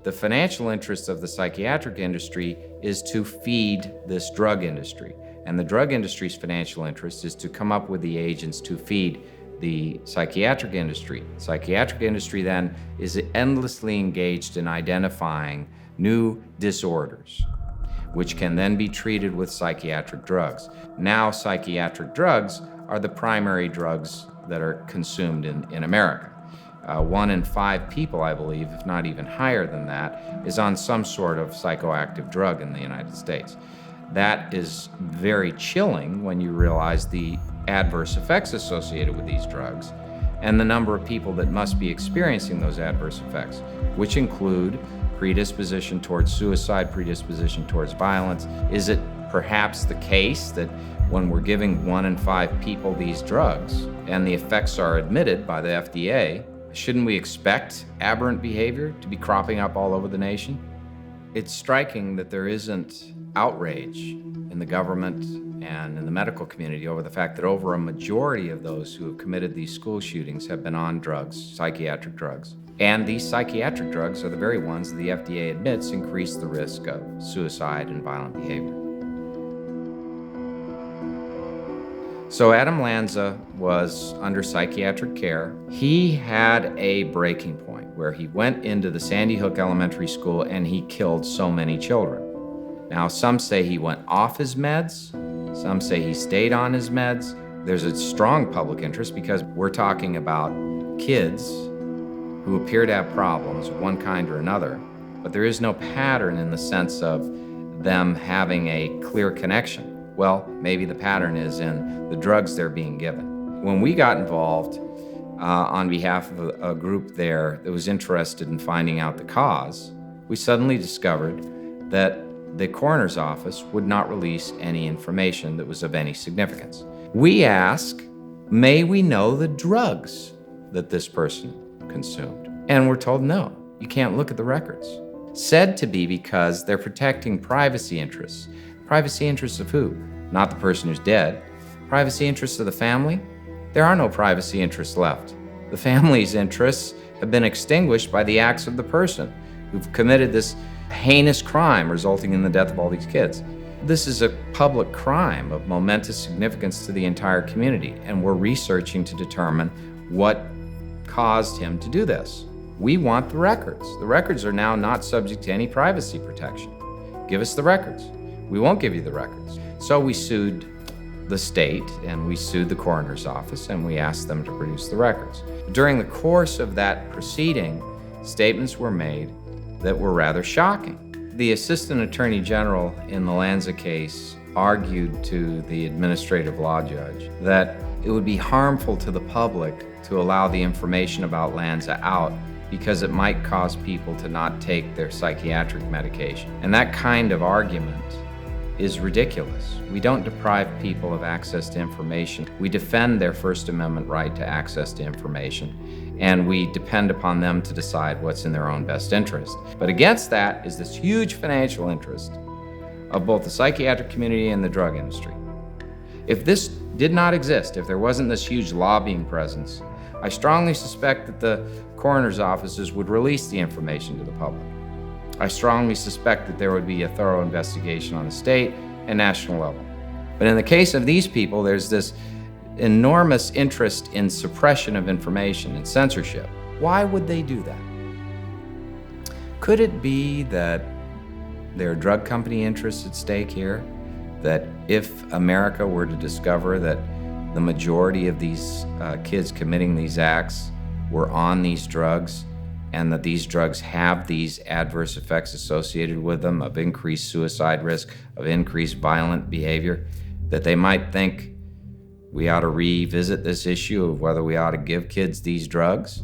The financial interest of the psychiatric industry is to feed this drug industry. And the drug industry's financial interest is to come up with the agents to feed the psychiatric industry. The psychiatric industry then is endlessly engaged in identifying new disorders, which can then be treated with psychiatric drugs. Now, psychiatric drugs are the primary drugs that are consumed in America. 1 in 5 people, I believe, if not even higher than that, is on some sort of psychoactive drug in the United States. That is very chilling when you realize the adverse effects associated with these drugs and the number of people that must be experiencing those adverse effects, which include predisposition towards suicide, predisposition towards violence. Is it perhaps the case that when we're giving 1 in 5 people these drugs and the effects are admitted by the FDA, shouldn't we expect aberrant behavior to be cropping up all over the nation? It's striking that there isn't outrage in the government and in the medical community over the fact that over a majority of those who have committed these school shootings have been on drugs, psychiatric drugs. And these psychiatric drugs are the very ones that the FDA admits increase the risk of suicide and violent behavior. So Adam Lanza was under psychiatric care. He had a breaking point where he went into the Sandy Hook Elementary School and he killed so many children. Now, some say he went off his meds, some say he stayed on his meds. There's a strong public interest because we're talking about kids who appear to have problems of one kind or another, but there is no pattern in the sense of them having a clear connection. Well, maybe the pattern is in the drugs they're being given. When we got involved on behalf of a group there that was interested in finding out the cause, we suddenly discovered that the coroner's office would not release any information that was of any significance. We asked, may we know the drugs that this person consumed? And we're told, no, you can't look at the records. Said to be because they're protecting privacy interests. Privacy interests of who? Not the person who's dead. Privacy interests of the family? There are no privacy interests left. The family's interests have been extinguished by the acts of the person who've committed this heinous crime resulting in the death of all these kids. This is a public crime of momentous significance to the entire community, and we're researching to determine what caused him to do this. We want the records. The records are now not subject to any privacy protection. Give us the records. We won't give you the records. So we sued the state and we sued the coroner's office and we asked them to produce the records. During the course of that proceeding, statements were made that were rather shocking. The Assistant Attorney General in the Lanza case argued to the administrative law judge that it would be harmful to the public to allow the information about Lanza out because it might cause people to not take their psychiatric medication. And that kind of argument is ridiculous. We don't deprive people of access to information. We defend their First Amendment right to access to information, and we depend upon them to decide what's in their own best interest. But against that is this huge financial interest of both the psychiatric community and the drug industry. If this did not exist, if there wasn't this huge lobbying presence, I strongly suspect that the coroner's offices would release the information to the public. I strongly suspect that there would be a thorough investigation on the state and national level. But in the case of these people, there's this enormous interest in suppression of information and censorship. Why would they do that? Could it be that there are drug company interests at stake here? That if America were to discover that the majority of these kids committing these acts were on these drugs, and that these drugs have these adverse effects associated with them of increased suicide risk, of increased violent behavior, that they might think we ought to revisit this issue of whether we ought to give kids these drugs?